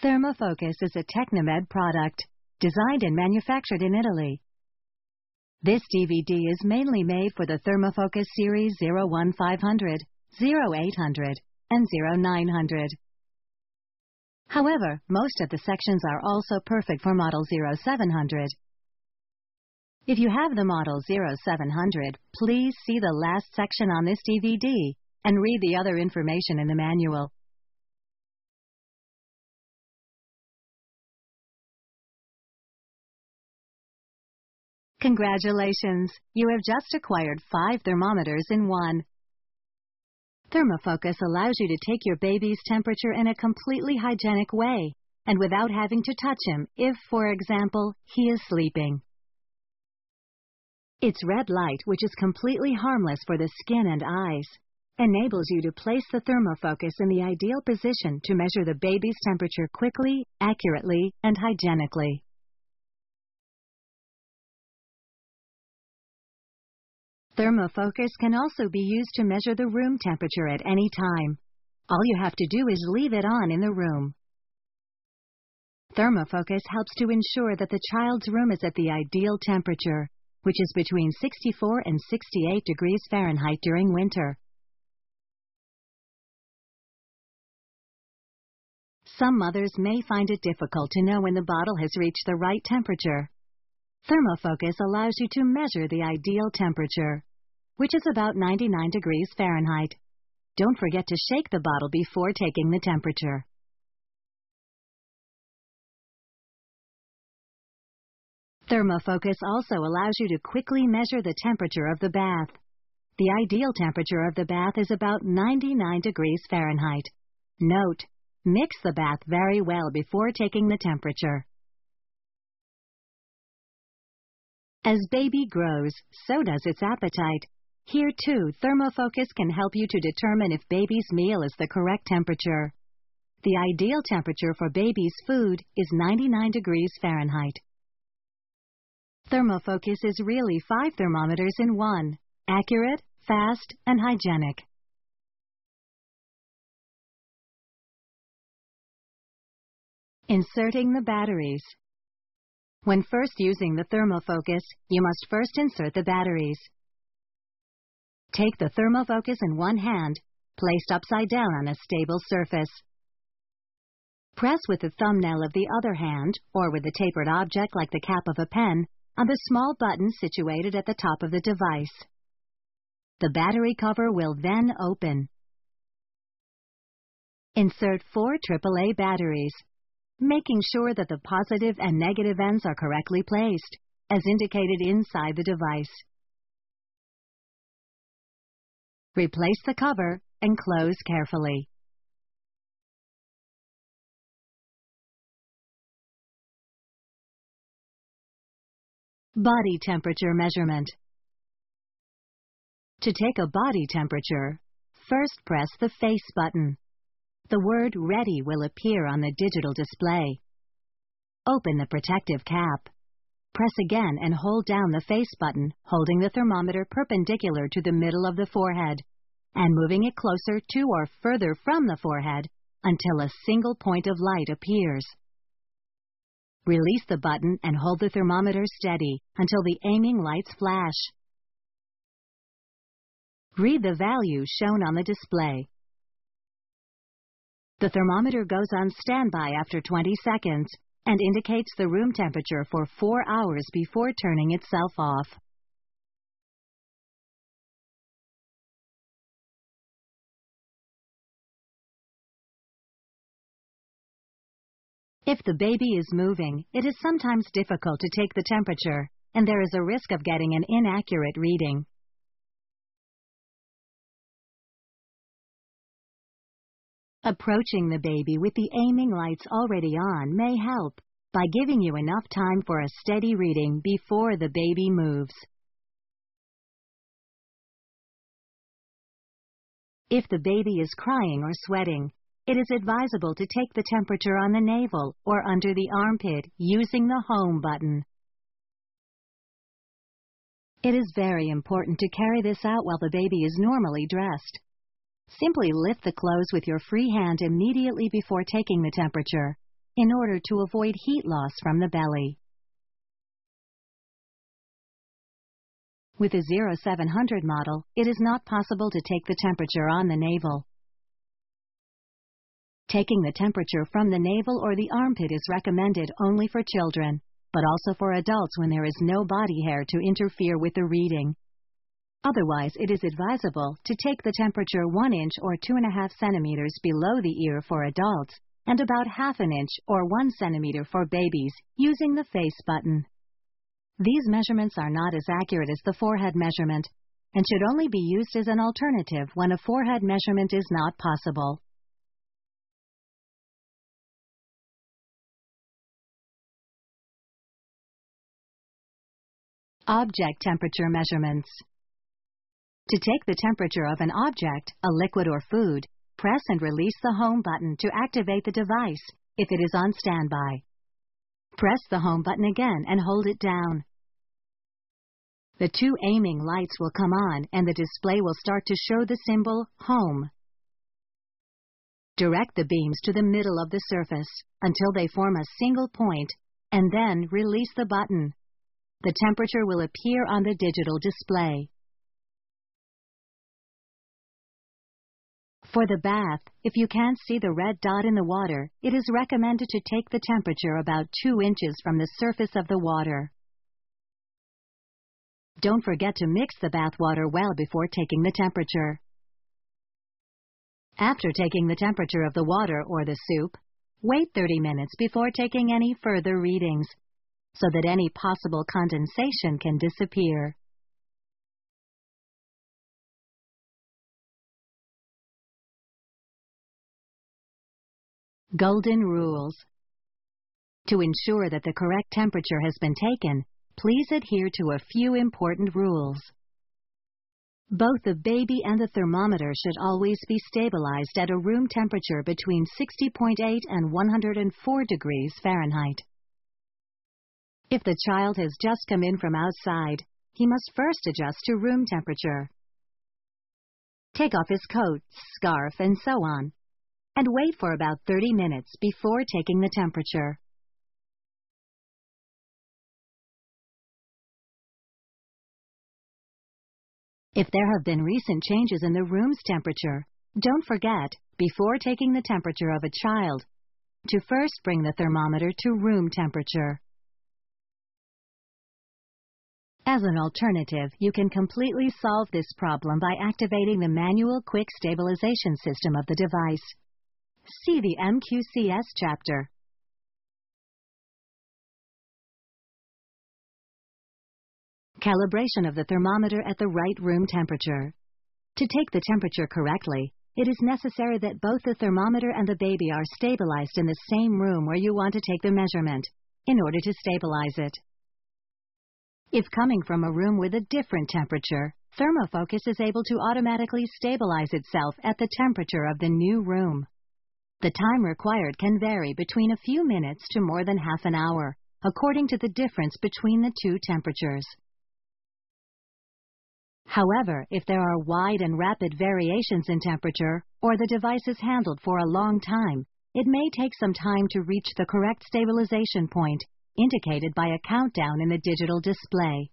Thermofocus is a Technomed product, designed and manufactured in Italy. This DVD is mainly made for the Thermofocus Series 01500, 0800, and 0900. However, most of the sections are also perfect for model 0700. If you have the model 0700, please see the last section on this DVD and read the other information in the manual. Congratulations! You have just acquired 5 thermometers in one. Thermofocus allows you to take your baby's temperature in a completely hygienic way and without having to touch him if, for example, he is sleeping. Its red light, which is completely harmless for the skin and eyes, enables you to place the thermofocus in the ideal position to measure the baby's temperature quickly, accurately, and hygienically. Thermofocus can also be used to measure the room temperature at any time. All you have to do is leave it on in the room. Thermofocus helps to ensure that the child's room is at the ideal temperature, which is between 64 and 68 degrees Fahrenheit during winter. Some mothers may find it difficult to know when the bottle has reached the right temperature. Thermofocus allows you to measure the ideal temperature, which is about 99 degrees Fahrenheit. Don't forget to shake the bottle before taking the temperature. Thermofocus also allows you to quickly measure the temperature of the bath. The ideal temperature of the bath is about 99 degrees Fahrenheit. Note: mix the bath very well before taking the temperature. As baby grows, so does its appetite. Here too, Thermofocus can help you to determine if baby's meal is the correct temperature. The ideal temperature for baby's food is 99 degrees Fahrenheit. Thermofocus is really 5 thermometers in one: accurate, fast, and hygienic. Inserting the batteries. When first using the Thermofocus, you must first insert the batteries. Take the Thermofocus in one hand, placed upside down on a stable surface. Press with the thumbnail of the other hand, or with a tapered object like the cap of a pen, on the small button situated at the top of the device. The battery cover will then open. Insert 4 AAA batteries, making sure that the positive and negative ends are correctly placed, as indicated inside the device. Replace the cover and close carefully. Body temperature measurement. To take a body temperature, first press the Face button. The word Ready will appear on the digital display. Open the protective cap. Press again and hold down the Face button, holding the thermometer perpendicular to the middle of the forehead, and moving it closer to or further from the forehead until a single point of light appears. Release the button and hold the thermometer steady until the aiming lights flash. Read the value shown on the display. The thermometer goes on standby after 20 seconds and indicates the room temperature for 4 hours before turning itself off. If the baby is moving, it is sometimes difficult to take the temperature, and there is a risk of getting an inaccurate reading. Approaching the baby with the aiming lights already on may help by giving you enough time for a steady reading before the baby moves. If the baby is crying or sweating, it is advisable to take the temperature on the navel or under the armpit using the Home button. It is very important to carry this out while the baby is normally dressed. Simply lift the clothes with your free hand immediately before taking the temperature, in order to avoid heat loss from the belly. With a 0700 model, it is not possible to take the temperature on the navel. Taking the temperature from the navel or the armpit is recommended only for children, but also for adults when there is no body hair to interfere with the reading. Otherwise, it is advisable to take the temperature 1 inch or 2.5 centimeters below the ear for adults and about 1/2 inch or 1 centimeter for babies using the face button. These measurements are not as accurate as the forehead measurement and should only be used as an alternative when a forehead measurement is not possible. Object temperature measurements. To take the temperature of an object, a liquid or food, press and release the home button to activate the device if it is on standby. Press the home button again and hold it down. The 2 aiming lights will come on and the display will start to show the symbol Home. Direct the beams to the middle of the surface until they form a single point and then release the button. The temperature will appear on the digital display. For the bath, if you can't see the red dot in the water, it is recommended to take the temperature about 2 inches from the surface of the water. Don't forget to mix the bath water well before taking the temperature. After taking the temperature of the water or the soup, wait 30 minutes before taking any further readings, so that any possible condensation can disappear. Golden rules. To ensure that the correct temperature has been taken, please adhere to a few important rules. Both the baby and the thermometer should always be stabilized at a room temperature between 60.8 and 104 degrees Fahrenheit. If the child has just come in from outside, he must first adjust to room temperature. Take off his coat, scarf, and so on, and wait for about 30 minutes before taking the temperature. If there have been recent changes in the room's temperature, don't forget, before taking the temperature of a child, to first bring the thermometer to room temperature. As an alternative, you can completely solve this problem by activating the manual quick stabilization system of the device. See the MQCS chapter. Calibration of the thermometer at the right room temperature. To take the temperature correctly, it is necessary that both the thermometer and the baby are stabilized in the same room where you want to take the measurement, in order to stabilize it. If coming from a room with a different temperature, Thermofocus is able to automatically stabilize itself at the temperature of the new room. The time required can vary between a few minutes to more than half an hour, according to the difference between the two temperatures. However, if there are wide and rapid variations in temperature, or the device is handled for a long time, it may take some time to reach the correct stabilization point, indicated by a countdown in the digital display.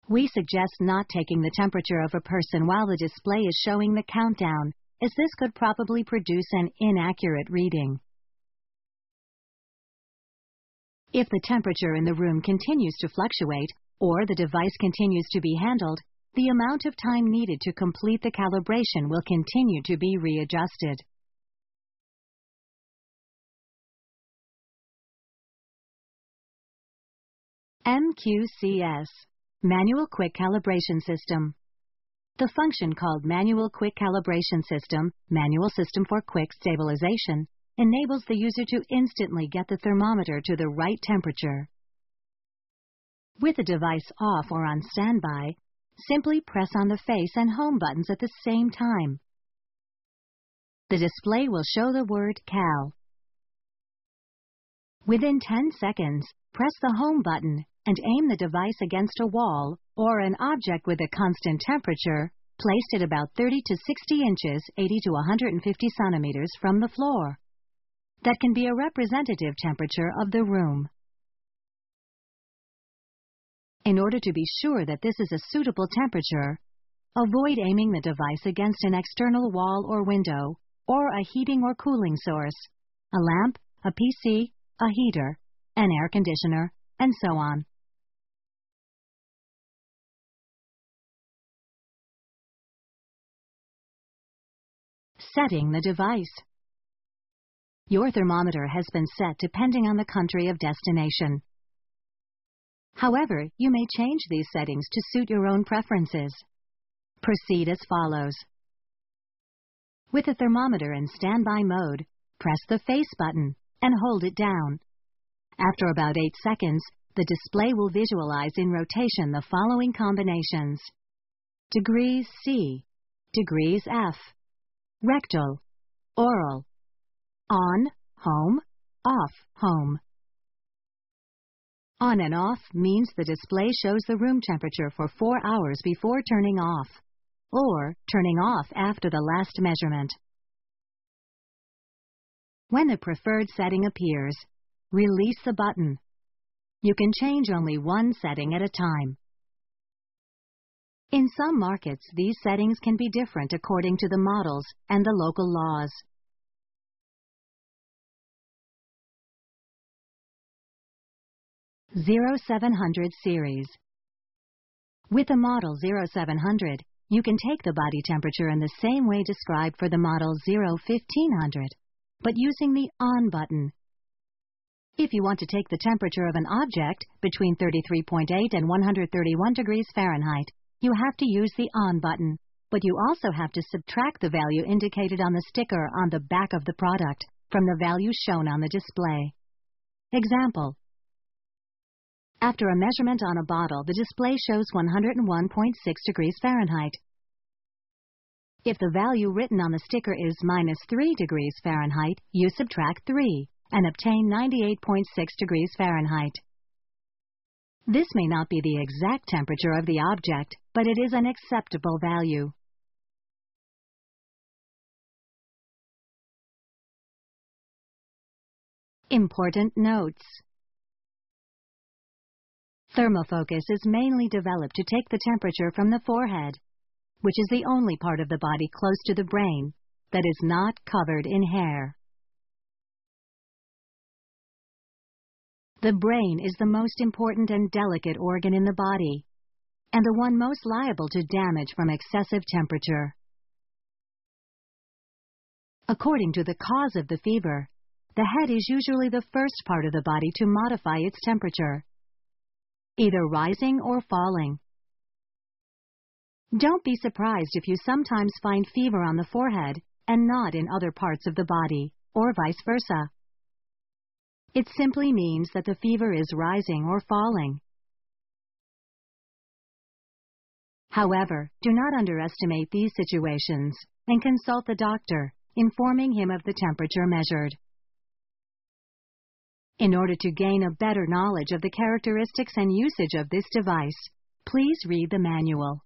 We suggest not taking the temperature of a person while the display is showing the countdown, as this could probably produce an inaccurate reading. If the temperature in the room continues to fluctuate, or the device continues to be handled, the amount of time needed to complete the calibration will continue to be readjusted. MQCS, Manual Quick Calibration System. The function called Manual Quick Calibration System, Manual System for Quick Stabilization, enables the user to instantly get the thermometer to the right temperature. With the device off or on standby, simply press on the face and home buttons at the same time. The display will show the word Cal. Within 10 seconds, press the home button and aim the device against a wall or an object with a constant temperature, placed at about 30 to 60 inches, 80 to 150 centimeters from the floor. that can be a representative temperature of the room. In order to be sure that this is a suitable temperature, avoid aiming the device against an external wall or window, or a heating or cooling source, a lamp, a PC, a heater, an air conditioner, and so on. Setting the device. Your thermometer has been set depending on the country of destination. However, you may change these settings to suit your own preferences. Proceed as follows. With the thermometer in standby mode, press the face button and hold it down. After about 8 seconds, the display will visualize in rotation the following combinations: degrees C, degrees F, rectal, oral, on, home, off, home. On and off means the display shows the room temperature for 4 hours before turning off, or turning off after the last measurement. When the preferred setting appears, release the button. You can change only one setting at a time. In some markets, these settings can be different according to the models and the local laws. (0700) series. With the model 0700, you can take the body temperature in the same way described for the model 1500, but using the on button. If you want to take the temperature of an object between 33.8 and 131 degrees Fahrenheit, you have to use the on button, but you also have to subtract the value indicated on the sticker on the back of the product from the value shown on the display. Example: after a measurement on a bottle, the display shows 101.6 degrees Fahrenheit. If the value written on the sticker is -3 degrees Fahrenheit, you subtract 3 and obtain 98.6 degrees Fahrenheit. This may not be the exact temperature of the object, but it is an acceptable value. Important notes. Thermofocus is mainly developed to take the temperature from the forehead, which is the only part of the body close to the brain that is not covered in hair. The brain is the most important and delicate organ in the body, and the one most liable to damage from excessive temperature. According to the cause of the fever, the head is usually the first part of the body to modify its temperature, either rising or falling. Don't be surprised if you sometimes find fever on the forehead and not in other parts of the body, or vice versa. It simply means that the fever is rising or falling. However, do not underestimate these situations and consult the doctor, informing him of the temperature measured. In order to gain a better knowledge of the characteristics and usage of this device, please read the manual.